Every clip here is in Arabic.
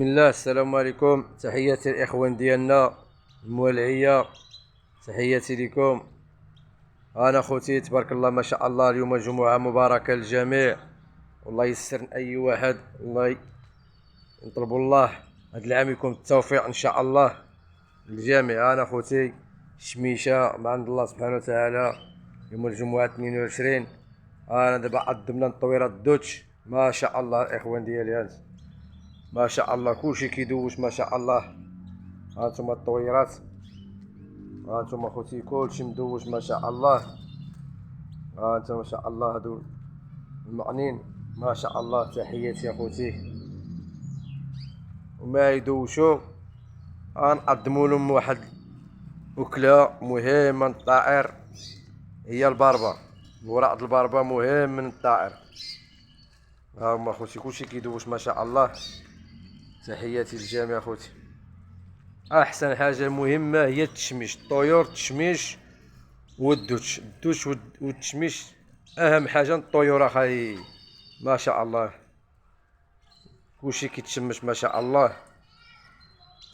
بسم الله. السلام عليكم، تحياتي الاخوان ديالنا الموالعيه، تحياتي لكم. انا خوتي تبارك الله ما شاء الله، اليوم جمعه مباركه للجميع، والله يسر اي واحد، الله نطلبوا الله هذا العام يكون التوفيق ان شاء الله للجميع. انا خوتي شميشه مع عند الله سبحانه وتعالى، يوم الجمعه 22. انا دابا قدمنا الطويره الدوتش، ما شاء الله الاخوان ديالي، هانت ما شاء الله كلشي كيدوش ما شاء الله. هانتوما الطويرات، هانتوما خوتي كلشي مدوش ما شاء الله. هانتوما ما شاء الله هادو المعنين ما شاء الله، تحياتي يا خوتي. وما يدوشو غنقدموا لهم واحد وكله مهم من الطائر، هي البربه، الوراق البربه مهم من الطائر. ها هما خوتي كلشي كيدوش ما شاء الله، تحياتي للجميع خوتي. احسن حاجه مهمه هي التشميش، الطيور التشميش الدوش والتشميش اهم حاجه. الطيور اخاي ما شاء الله كلشي كيتشمش ما شاء الله.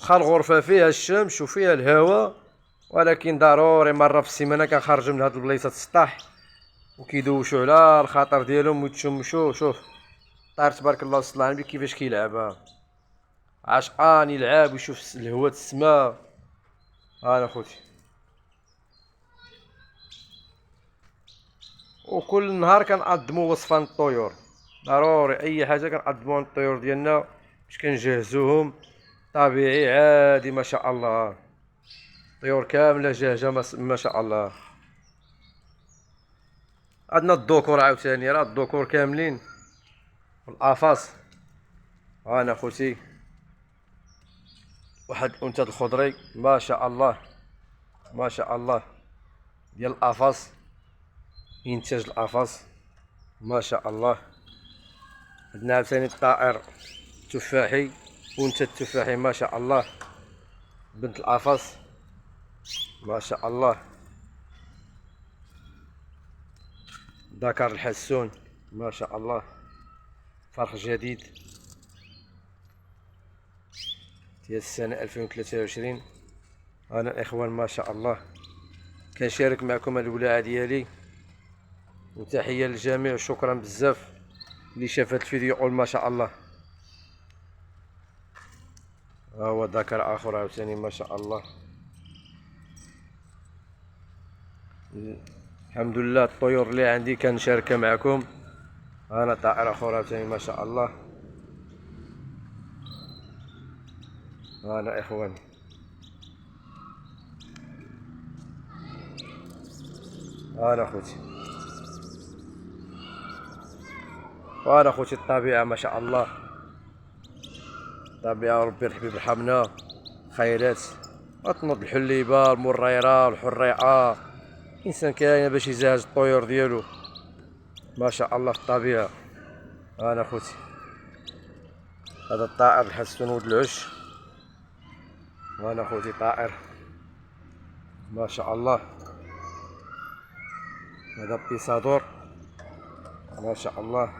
واخا الغرفه فيها الشمس وفيها الهواء، ولكن ضروري مره في السيمانه كنخرجوا من هاد البلايصه السطح وكيدوشوا على الخاطر ديالهم ويتشمشوا. شوف طير تبارك الله وصلى على النبي كيفاش كيلعب، عشقان يلعب ويشوف الهواء السماء. انا خوتي وكل نهار كنقدموا وصفه للطيور، ضروري اي حاجه كنقدموها للطيور ديالنا باش كنجهزوهم طبيعي عادي ما شاء الله. الطيور كامله جاهزه ما شاء الله. عندنا الذكور عاوتاني، راه الذكور كاملين والافاس. انا خوتي واحد الانثى الخضري ما شاء الله ما شاء الله ديال الافاس، انتاج الافاس ما شاء الله. عندنا عاوتاني الطائر التفاحي، انثى التفاحي ما شاء الله، بنت الافاس ما شاء الله. ذكر الحسون ما شاء الله، فرخ جديد ديال السنه 2023. انا الاخوان ما شاء الله كنشارك معكم الولاعه ديالي، وتحيه للجميع وشكرا بزاف اللي شاف هاد الفيديو يقول ما شاء الله. ها هو ذكر اخر عاوتاني ما شاء الله. الحمد لله الطيور اللي عندي كنشاركها معكم. انا طائر اخر عاوتاني ما شاء الله. انا اخواني انا خوتي وانا خوتي الطبيعه ما شاء الله، الطبيعه ربي الحبيب يرحمنا. خيرات اطنب الحليبه المريره الحريقه، الانسان كاين باش يزهز الطيور ديالو ما شاء الله في الطبيعه. انا خوتي هذا الطائر الحسون ولد العش، وانا خوتي طائر ما شاء الله. هذا بيسادور ما شاء الله.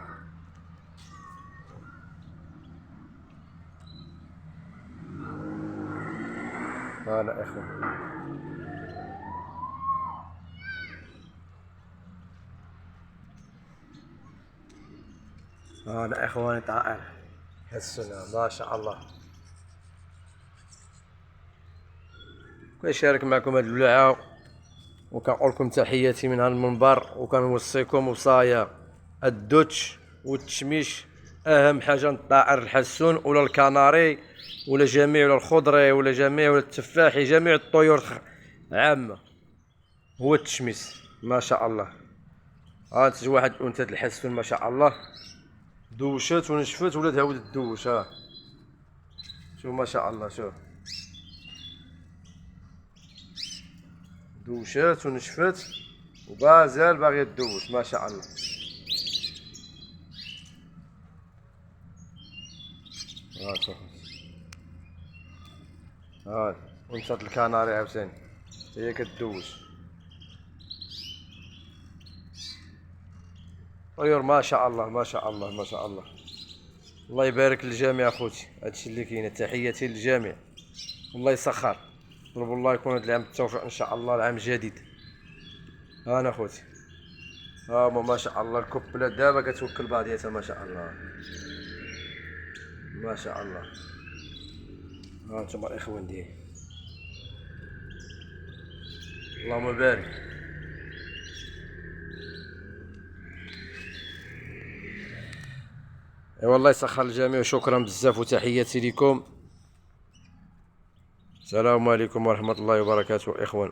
انا اخوان انا اخواني طائر حسنا ما شاء الله. كنشارك معكم هاد الولاعه وكنقول لكم تحياتي من هذا المنبر، وكنوصيكم وصايا الدوتش والتشميش اهم حاجه. الطائر الحسون ولا الكناري ولا جميع ولا الخضري ولا جميع ولا التفاحي، جميع الطيور عامه هو التشميس ما شاء الله. هانت واحد انثى الحسون ما شاء الله، دوشات ونشفت ولا تعاود تدوش. ها شوف ما شاء الله، شوف دوشات ونشفت وبازال باغيه تدوش ما شاء الله. ها شوف ها انثى الكناري عاوتاني هي كتدوش. طيور ما شاء الله ما شاء الله ما شاء الله. الله يبارك للجميع اخوتي، هادشي اللي كاين. تحياتي للجميع، الله يسخر. طلب الله يكون هاد العام التوفيق ان شاء الله، العام الجديد. ها انا اخوتي، ها هما ما شاء الله الكوبلات دابا كتوكل بعضياتها ما شاء الله، ما شاء الله. ها انتم الاخوان ديالي، اللهم بارك. اي والله يسخر الجميع، وشكرا بزاف وتحياتي لكم. السلام عليكم ورحمة الله وبركاته اخوان.